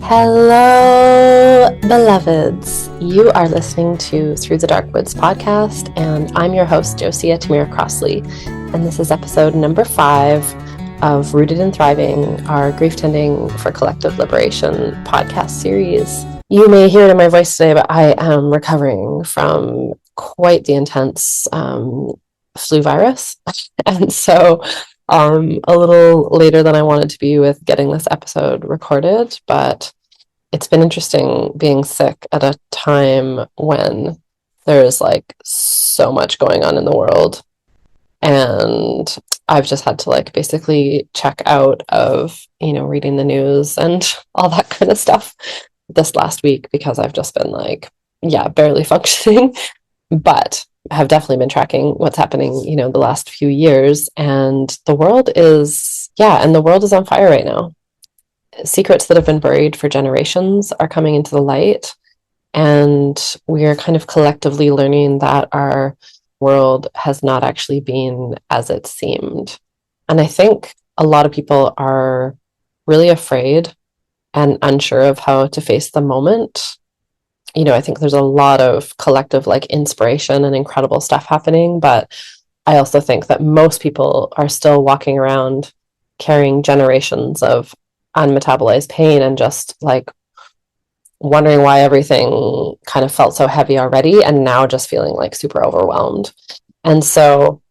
Hello, beloveds. You are listening to Through the Dark Woods podcast, and I'm your host, Josiah Tamir Crossley, and this is episode number 5 of Rooted in Thriving, our Grief Tending for Collective Liberation podcast series. You may hear it in my voice today, but I am recovering from quite the intense flu virus, and so a little later than I wanted to be with getting this episode recorded, but it's been interesting being sick at a time when there's like so much going on in the world. And I've just had to like basically check out of, reading the news and all that kind of stuff this last week because I've just been like, barely functioning, but I have definitely been tracking what's happening, the last few years, and the world is on fire right now. Secrets that have been buried for generations are coming into the light, and we are kind of collectively learning that our world has not actually been as it seemed. And I think a lot of people are really afraid and unsure of how to face the moment. I think there's a lot of collective inspiration and incredible stuff happening, but I also think that most people are still walking around carrying generations of unmetabolized pain and just wondering why everything kind of felt so heavy already, and now just feeling super overwhelmed. And so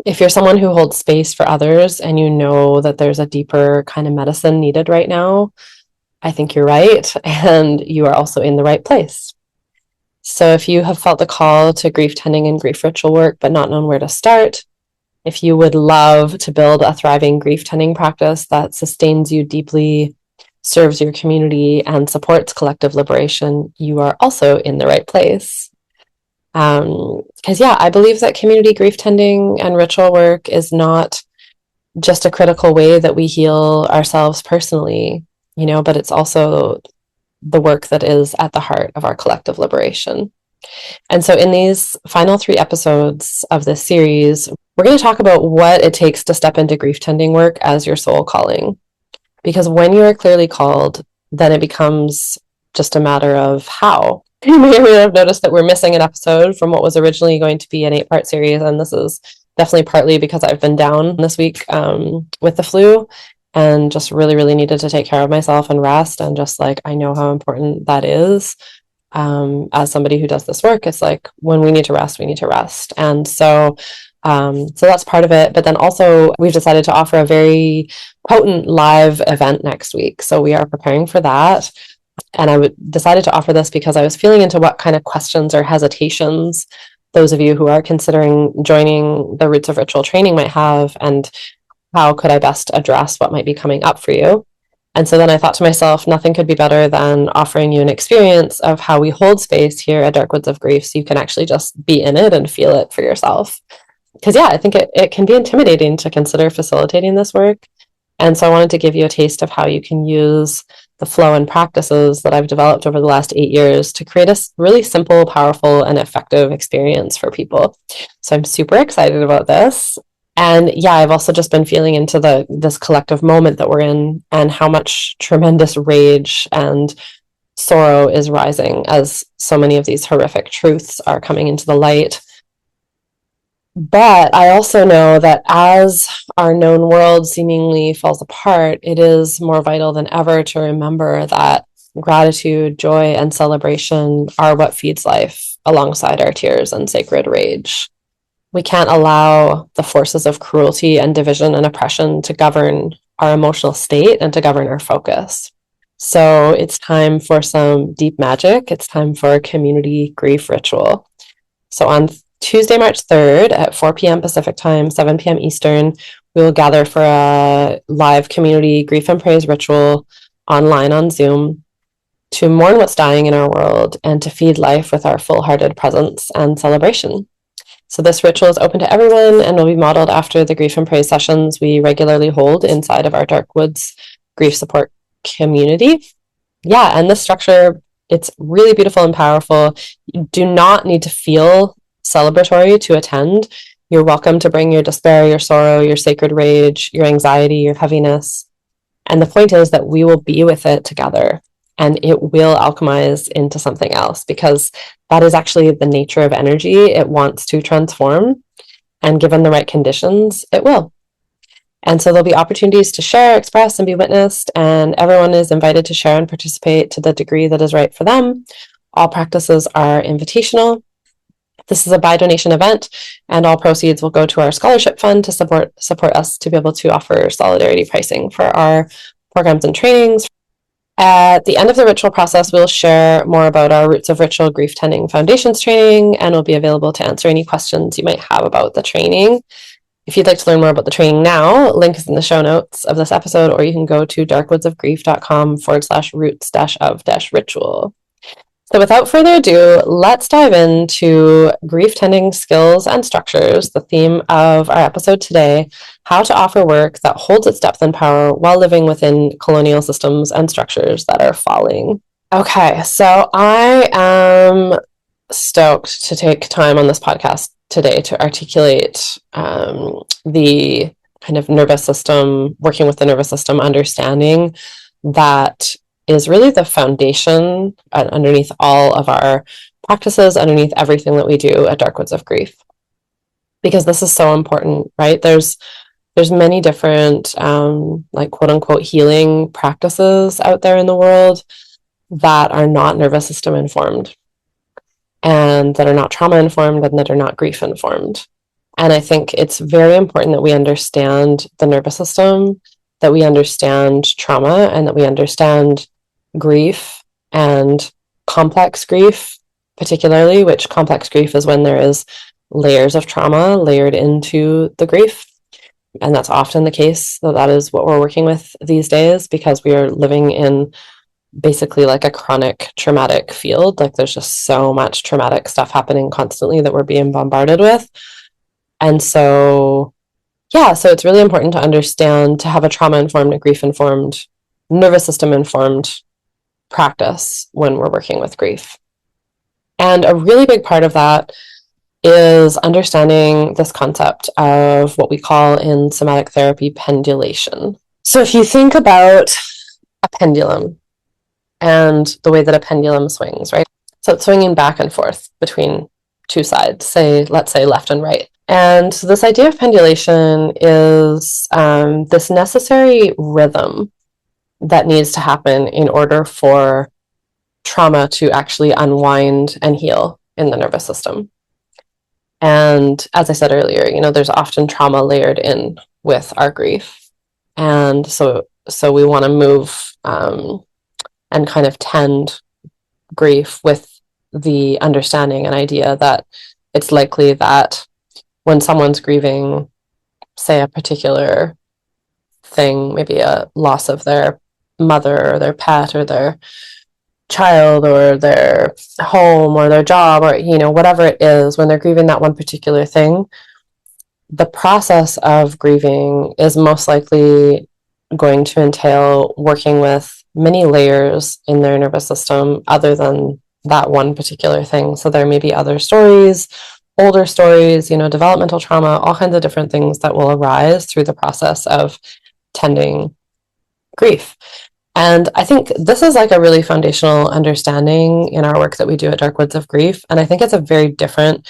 if you're someone who holds space for others and you know that there's a deeper kind of medicine needed right now, I think you're right, and you are also in the right place. So if you have felt the call to grief tending and grief ritual work but not known where to start, if you would love to build a thriving grief tending practice that sustains you deeply, serves your community, and supports collective liberation, you are also in the right place. Because I believe that community grief tending and ritual work is not just a critical way that we heal ourselves personally, but it's also the work that is at the heart of our collective liberation. And so in these final 3 episodes of this series, we're going to talk about what it takes to step into grief tending work as your soul calling. Because when you are clearly called, then it becomes just a matter of how. You may or may not have noticed that we're missing an episode from what was originally going to be an 8-part series, and this is definitely partly because I've been down this week with the flu and just really, really needed to take care of myself and rest, and just I know how important that is. As somebody who does this work, it's when we need to rest, we need to rest. And so that's part of it. But then also we've decided to offer a very potent live event next week. So we are preparing for that. And I decided to offer this because I was feeling into what kind of questions or hesitations those of you who are considering joining the Roots of Ritual training might have, and how could I best address what might be coming up for you. And so then I thought to myself, nothing could be better than offering you an experience of how we hold space here at Dark Woods of Grief, so you can actually just be in it and feel it for yourself. Because I think it can be intimidating to consider facilitating this work. And so I wanted to give you a taste of how you can use the flow and practices that I've developed over the last 8 years to create a really simple, powerful, and effective experience for people. So I'm super excited about this. And I've also just been feeling into this collective moment that we're in, and how much tremendous rage and sorrow is rising as so many of these horrific truths are coming into the light. But I also know that as our known world seemingly falls apart, it is more vital than ever to remember that gratitude, joy, and celebration are what feeds life alongside our tears and sacred rage. We can't allow the forces of cruelty and division and oppression to govern our emotional state and to govern our focus. So it's time for some deep magic. It's time for a community grief ritual. So on Tuesday, March 3rd at 4 p.m. Pacific time, 7 p.m. Eastern, we will gather for a live community grief and praise ritual online on Zoom to mourn what's dying in our world and to feed life with our full-hearted presence and celebration. So this ritual is open to everyone and will be modeled after the grief and praise sessions we regularly hold inside of our Dark Woods grief support community. And this structure, it's really beautiful and powerful. You do not need to feel celebratory to attend. You're welcome to bring your despair, your sorrow, your sacred rage, your anxiety, your heaviness. And the point is that we will be with it together. and it will alchemize into something else, because that is actually the nature of energy. It wants to transform, and given the right conditions, it will. And so there'll be opportunities to share, express, and be witnessed, and everyone is invited to share and participate to the degree that is right for them. All practices are invitational. This is a by donation event, and all proceeds will go to our scholarship fund to support us to be able to offer solidarity pricing for our programs and trainings. At the end of the ritual process, we'll share more about our Roots of Ritual Grief Tending Foundations training, and we'll be available to answer any questions you might have about the training. If you'd like to learn more about the training now, link is in the show notes of this episode, or you can go to darkwoodsofgrief.com/roots-of-ritual. So without further ado, let's dive into grief tending skills and structures, the theme of our episode today: how to offer work that holds its depth and power while living within colonial systems and structures that are falling. Okay, so I am stoked to take time on this podcast today to articulate the kind of nervous system, working with the nervous system understanding that is really the foundation underneath all of our practices, underneath everything that we do at Dark Woods of Grief. Because this is so important, right? There's many different like quote unquote healing practices out there in the world that are not nervous system informed, and that are not trauma informed, and that are not grief informed. And I think it's very important that we understand the nervous system, that we understand trauma, and that we understand grief, and complex grief particularly, which complex grief is when there is layers of trauma layered into the grief. And that's often the case. So that is what we're working with these days, because we are living in basically like a chronic traumatic field. Like there's just so much traumatic stuff happening constantly that we're being bombarded with. And so, yeah, so it's really important to understand, to have a trauma-informed and grief-informed, nervous system-informed practice when we're working with grief. And a really big part of that is understanding this concept of what we call in somatic therapy pendulation. So if you think about a pendulum and the way that a pendulum swings, right? So it's swinging back and forth between two sides, let's say left and right. And so this idea of pendulation is this necessary rhythm that needs to happen in order for trauma to actually unwind and heal in the nervous system. And as I said earlier, there's often trauma layered in with our grief. And so we want to move and kind of tend grief with the understanding and idea that it's likely that when someone's grieving, say, a particular thing, maybe a loss of their mother or their pet or their child or their home or their job or whatever it is, when they're grieving that one particular thing, the process of grieving is most likely going to entail working with many layers in their nervous system other than that one particular thing. So there may be other stories, older stories, developmental trauma, all kinds of different things that will arise through the process of tending grief. And I think this is like a really foundational understanding in our work that we do at Dark Woods of Grief. And I think it's a very different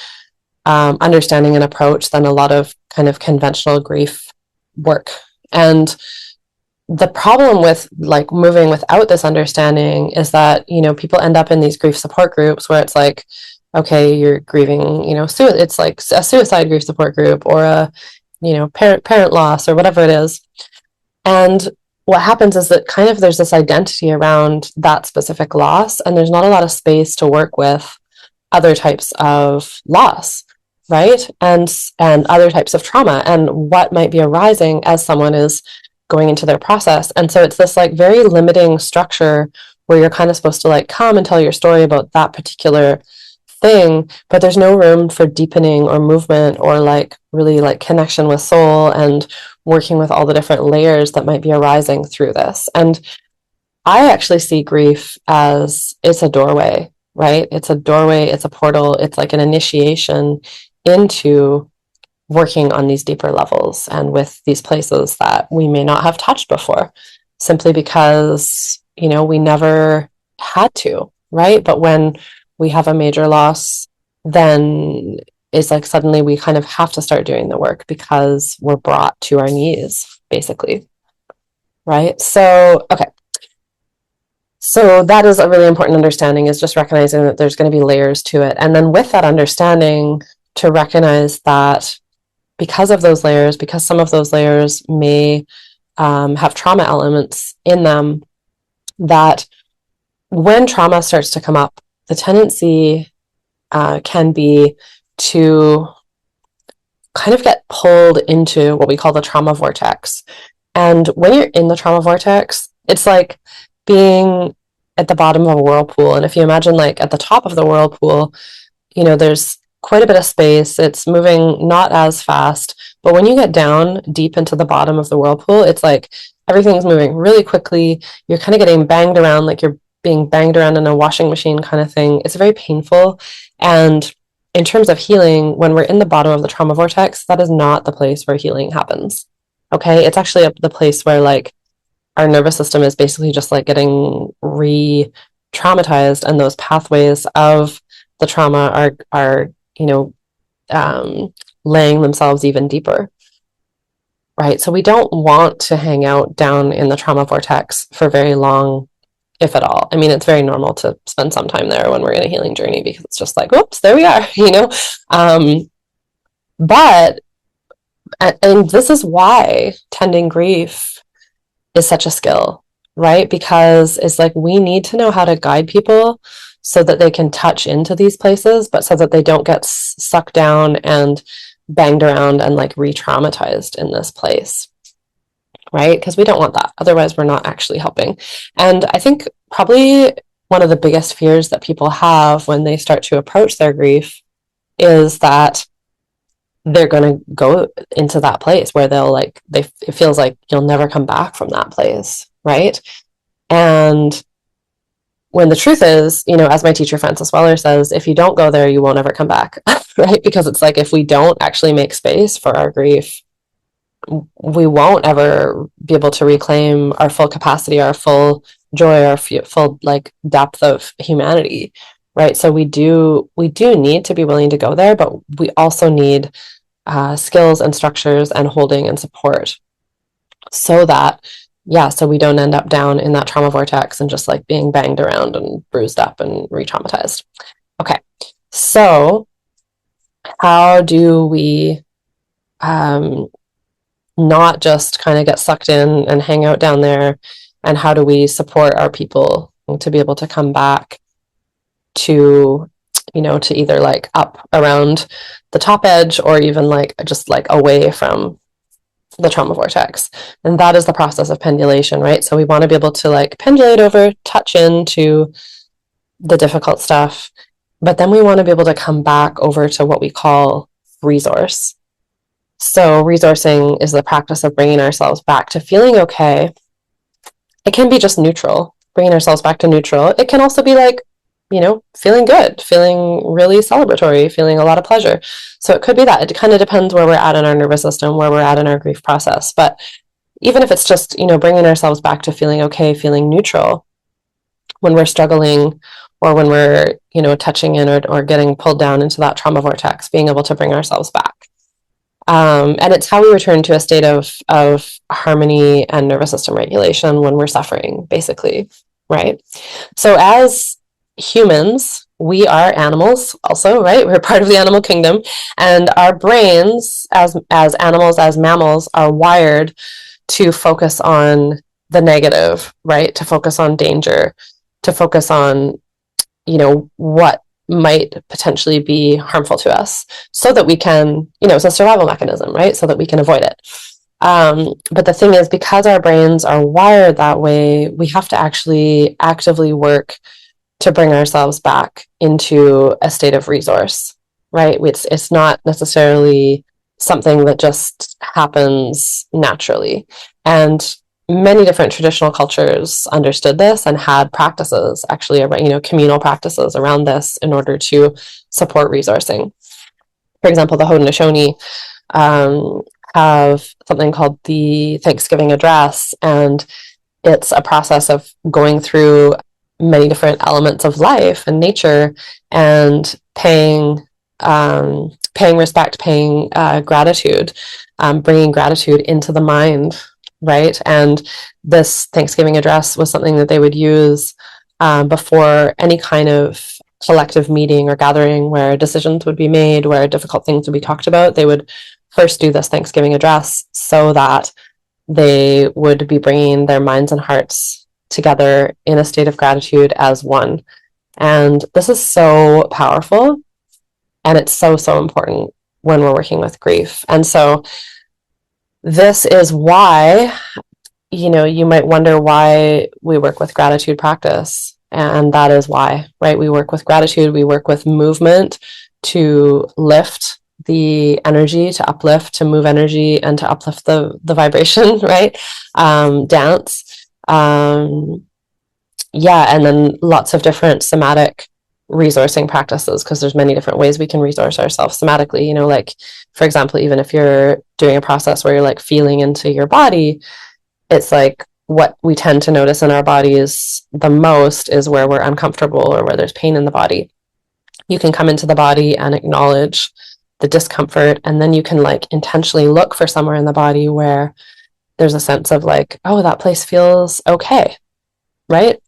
understanding and approach than a lot of kind of conventional grief work. And the problem with like moving without this understanding is that, people end up in these grief support groups where it's like, okay, you're grieving, it's like a suicide grief support group or a, parent loss or whatever it is. And what happens is that kind of there's this identity around that specific loss, and there's not a lot of space to work with other types of loss, right? And other types of trauma and what might be arising as someone is going into their process. And so it's this like very limiting structure where you're kind of supposed to like come and tell your story about that particular thing, but there's no room for deepening or movement or like really like connection with soul and working with all the different layers that might be arising through this. And I actually see grief as it's a doorway, right? It's a doorway, it's a portal, it's like an initiation into working on these deeper levels and with these places that we may not have touched before, simply because, we never had to, right? But when we have a major loss, then it's like suddenly we kind of have to start doing the work because we're brought to our knees, basically, right? So, okay. So that is a really important understanding, is just recognizing that there's going to be layers to it. And then with that understanding, to recognize that because of those layers, because some of those layers may have trauma elements in them, that when trauma starts to come up, the tendency can be to kind of get pulled into what we call the trauma vortex. And when you're in the trauma vortex, it's like being at the bottom of a whirlpool. And if you imagine like at the top of the whirlpool, there's quite a bit of space. It's moving not as fast. But when you get down deep into the bottom of the whirlpool, it's like everything's moving really quickly. You're kind of getting banged around, like you're being banged around in a washing machine kind of thing. It's very painful. And in terms of healing, when we're in the bottom of the trauma vortex, that is not the place where healing happens. Okay? It's actually the place where like our nervous system is basically just like getting re-traumatized, and those pathways of the trauma are laying themselves even deeper, right? So we don't want to hang out down in the trauma vortex for very long, if at all. I mean, it's very normal to spend some time there when we're in a healing journey, because it's just like, whoops, there we are, but and this is why tending grief is such a skill, right? Because it's like we need to know how to guide people so that they can touch into these places, but so that they don't get sucked down and banged around and like re-traumatized in this place, right? Because we don't want that. Otherwise, we're not actually helping. And I think probably one of the biggest fears that people have when they start to approach their grief is that they're going to go into that place where it feels like you'll never come back from that place, right? And when the truth is, as my teacher Frances Weller says, if you don't go there, you won't ever come back, right? Because it's like if we don't actually make space for our grief, we won't ever be able to reclaim our full capacity, our full joy, our full like depth of humanity, right? So we do need to be willing to go there, but we also need skills and structures and holding and support so that, so we don't end up down in that trauma vortex and just like being banged around and bruised up and re-traumatized. Okay, so how do we not just kind of get sucked in and hang out down there, and how do we support our people to be able to come back to to either like up around the top edge or even like just like away from the trauma vortex? And that is the process of pendulation, right? So we want to be able to like pendulate over, touch into the difficult stuff, but then we want to be able to come back over to what we call resource. So resourcing is the practice of bringing ourselves back to feeling okay. It can be just neutral, bringing ourselves back to neutral. It can also be like, feeling good, feeling really celebratory, feeling a lot of pleasure. So it could be that. It kind of depends where we're at in our nervous system, where we're at in our grief process. But even if it's just, bringing ourselves back to feeling okay, feeling neutral when we're struggling or when we're, touching in or getting pulled down into that trauma vortex, being able to bring ourselves back. And it's how we return to a state of harmony and nervous system regulation when we're suffering, basically, right? So as humans, we are animals also, right? We're part of the animal kingdom, and our brains as animals, as mammals, are wired to focus on the negative, right? To focus on danger, to focus on, what might potentially be harmful to us, so that we can, it's a survival mechanism, right? So that we can avoid it. But the thing is, because our brains are wired that way, we have to actually actively work to bring ourselves back into a state of resource, right? It's not necessarily something that just happens naturally. And many different traditional cultures understood this and had practices, actually, communal practices around this in order to support resourcing. For example, the Haudenosaunee have something called the Thanksgiving Address, and it's a process of going through many different elements of life and nature, and paying respect, paying gratitude, bringing gratitude into the mind, right? And this Thanksgiving address was something that they would use before any kind of collective meeting or gathering where decisions would be made, where difficult things would be talked about. They would first do this Thanksgiving address so that they would be bringing their minds and hearts together in a state of gratitude as one. And this is so powerful, and it's so, so important when we're working with grief. And so this is why, you might wonder why we work with gratitude practice. And that is why, right? We work with gratitude, we work with movement to lift the energy, to uplift, to move energy, and to uplift the vibration, right? Dance. And then lots of different somatic resourcing practices, because there's many different ways we can resource ourselves somatically. Like, for example, even if you're doing a process where you're like feeling into your body, it's like what we tend to notice in our bodies the most is where we're uncomfortable or where there's pain in the body. You can come into the body and acknowledge the discomfort, and then you can like intentionally look for somewhere in the body where there's a sense of like, oh, that place feels okay, right?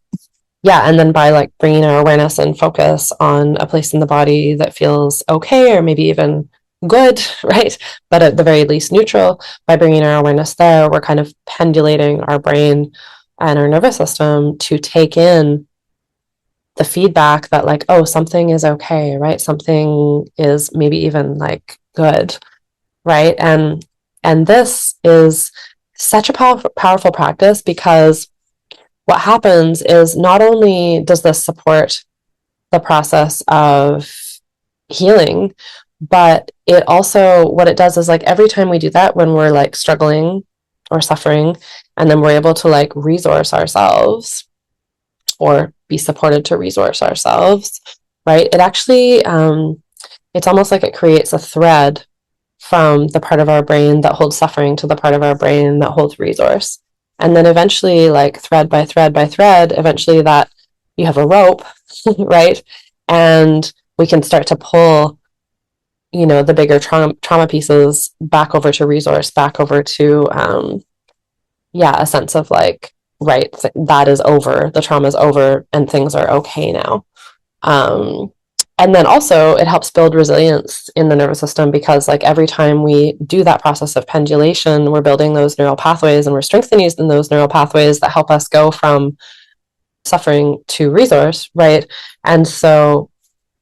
Yeah, and then by like bringing our awareness and focus on a place in the body that feels okay, or maybe even good, right? But at the very least neutral, by bringing our awareness there, we're kind of pendulating our brain and our nervous system to take in the feedback that like, oh, something is okay, right? Something is maybe even like good, right? And this is such a powerful practice, because what happens is not only does this support the process of healing, but it also, what it does is like every time we do that, when we're like struggling or suffering, and then we're able to like resource ourselves or be supported to resource ourselves, right? It actually, it's almost like it creates a thread from the part of our brain that holds suffering to the part of our brain that holds resource. And then eventually, like thread by thread by thread, eventually that you have a rope, right? And we can start to pull, the bigger trauma pieces back over to resource, back over to, a sense of like, right, that is over, the trauma is over, and things are okay now. And then also it helps build resilience in the nervous system, because like every time we do that process of pendulation, we're building those neural pathways, and we're strengthening those neural pathways that help us go from suffering to resource, right? And so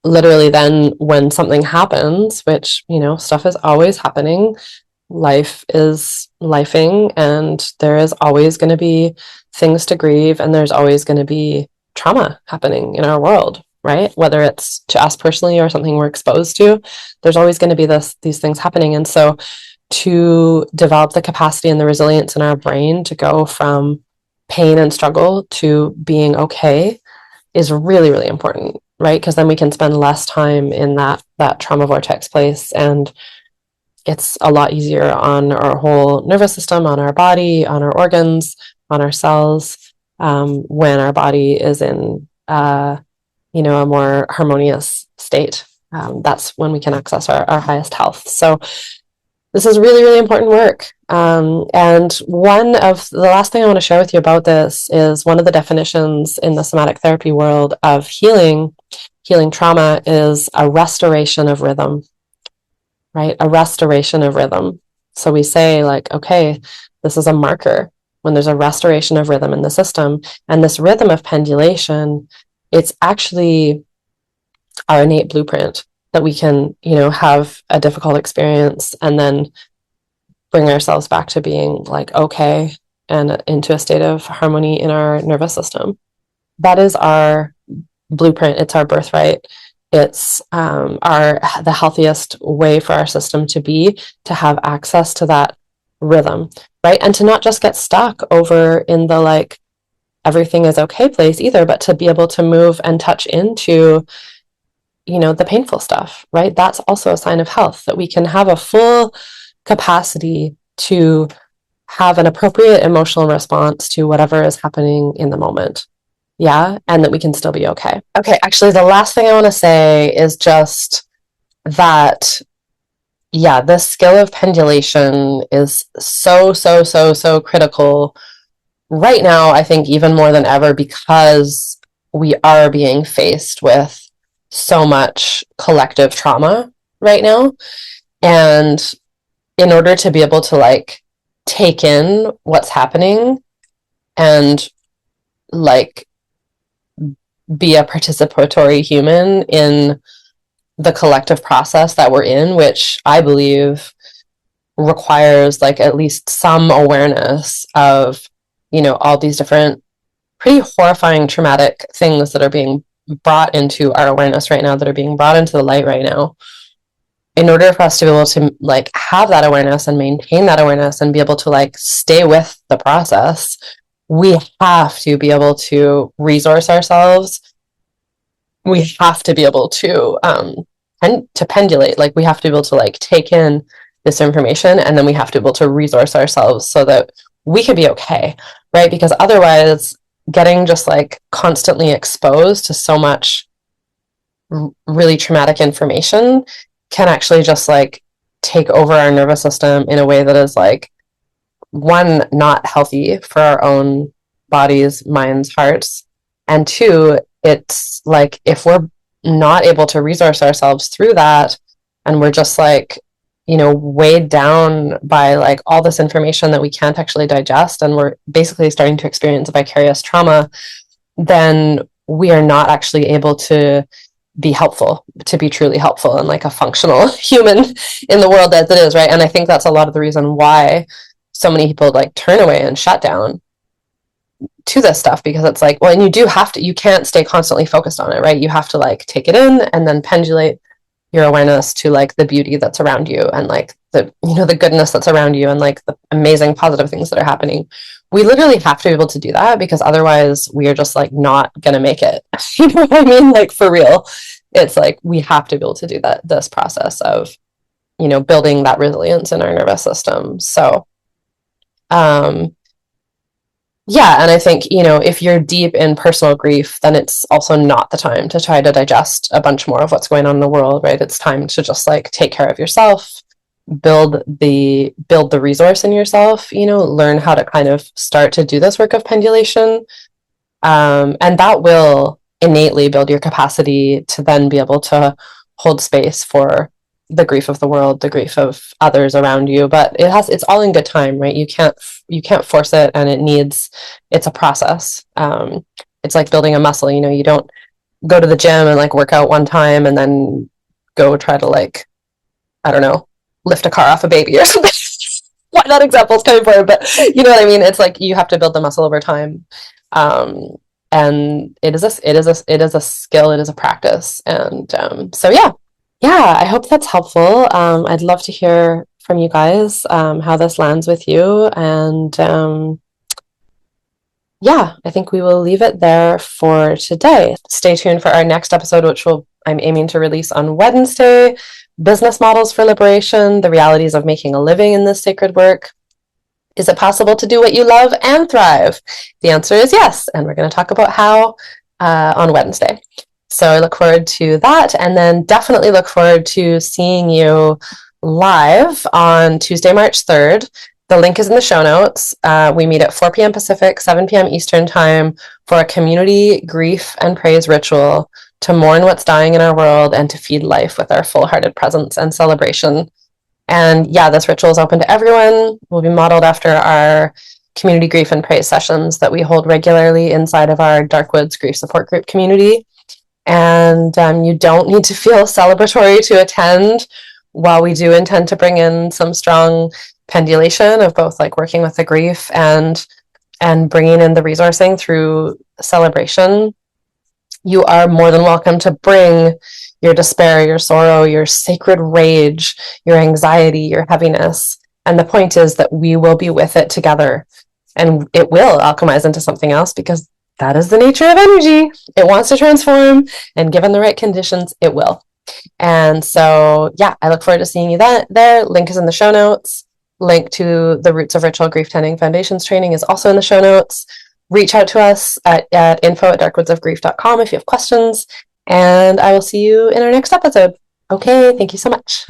literally then when something happens, which, stuff is always happening, life is lifing, and there is always going to be things to grieve, and there's always going to be trauma happening in our world, right? Whether it's to us personally or something we're exposed to, there's always going to be these things happening. And so to develop the capacity and the resilience in our brain to go from pain and struggle to being okay is really, really important, right? Because then we can spend less time in that trauma vortex place, and it's a lot easier on our whole nervous system, on our body, on our organs, on our cells, when our body is in a more harmonious state. That's when we can access our highest health. So this is really, really important work. And one of the last thing I want to share with you about this is one of the definitions in the somatic therapy world of healing trauma is a restoration of rhythm, right? A restoration of rhythm. So we say like, okay, this is a marker when there's a restoration of rhythm in the system. And this rhythm of pendulation, it's actually our innate blueprint that we can, have a difficult experience and then bring ourselves back to being like, okay, and into a state of harmony in our nervous system. That is our blueprint. It's our birthright. It's the healthiest way for our system to have access to that rhythm, right? And to not just get stuck over in the like everything is okay place either, but to be able to move and touch into, the painful stuff, right? That's also a sign of health, that we can have a full capacity to have an appropriate emotional response to whatever is happening in the moment. Yeah. And that we can still be okay. Okay. Actually, the last thing I want to say is just that, yeah, the skill of pendulation is so critical right now. I think even more than ever, because we are being faced with so much collective trauma right now. And in order to be able to like take in what's happening and like be a participatory human in the collective process that we're in, which I believe requires like at least some awareness of, all these different pretty horrifying traumatic things that are being brought into our awareness right now, that are being brought into the light right now. In order for us to be able to like have that awareness and maintain that awareness and be able to like stay with the process, we have to be able to resource ourselves. We have to be able to and to pendulate. Like we have to be able to like take in this information, and then we have to be able to resource ourselves so that we can be okay, right? Because otherwise, getting just like constantly exposed to so much really traumatic information can actually just like take over our nervous system in a way that is like, one, not healthy for our own bodies, minds, hearts, and two, it's like if we're not able to resource ourselves through that, and we're just like, weighed down by like all this information that we can't actually digest, and we're basically starting to experience vicarious trauma, then we are not actually able to be helpful, to be truly helpful and like a functional human in the world as it is, right? And I think that's a lot of the reason why so many people like turn away and shut down to this stuff, because it's like, well, and you can't stay constantly focused on it, right? You have to like take it in and then pendulate your awareness to like the beauty that's around you, and like the goodness that's around you, and like the amazing positive things that are happening. We literally have to be able to do that, because otherwise we are just like not gonna make it. You know what I mean? Like for real, it's like we have to be able to do this process of building that resilience in our nervous system. So yeah, and I think, if you're deep in personal grief, then it's also not the time to try to digest a bunch more of what's going on in the world, right? It's time to just like take care of yourself, build the resource in yourself, learn how to kind of start to do this work of pendulation. And that will innately build your capacity to then be able to hold space for the grief of the world, the grief of others around you. But it's all in good time, right? You can't force it, and it's a process. It's like building a muscle. You don't go to the gym and like work out one time and then go try to like, I don't know, lift a car off a baby or something. Why that example is coming forward, but you know what I mean? It's like you have to build the muscle over time. And it is a skill, it is a practice. And so yeah, I hope that's helpful. I'd love to hear from you guys, how this lands with you. And yeah, I think we will leave it there for today. Stay tuned for our next episode, which I'm aiming to release on Wednesday. Business models for liberation, the realities of making a living in this sacred work. Is it possible to do what you love and thrive? The answer is yes, and we're going to talk about how on Wednesday. So I look forward to that, and then definitely look forward to seeing you live on Tuesday, March 3rd. The link is in the show notes. We meet at 4 p.m. Pacific, 7 p.m. Eastern time for a community grief and praise ritual to mourn what's dying in our world and to feed life with our full-hearted presence and celebration. And yeah, this ritual is open to everyone. Will be modeled after our community grief and praise sessions that we hold regularly inside of our Darkwoods Grief Support Group community. And you don't need to feel celebratory to attend. While we do intend to bring in some strong pendulation of both like working with the grief and bringing in the resourcing through celebration, you are more than welcome to bring your despair, your sorrow, your sacred rage, your anxiety, your heaviness. And the point is that we will be with it together, and it will alchemize into something else, because that is the nature of energy. It wants to transform, and given the right conditions, it will. And so, yeah, I look forward to seeing you there. Link is in the show notes. Link to the Roots of Ritual Grief Tending Foundations training is also in the show notes. reach out to us at info@darkwoodsofgrief.com if you have questions, and I will see you in our next episode. Okay, thank you so much.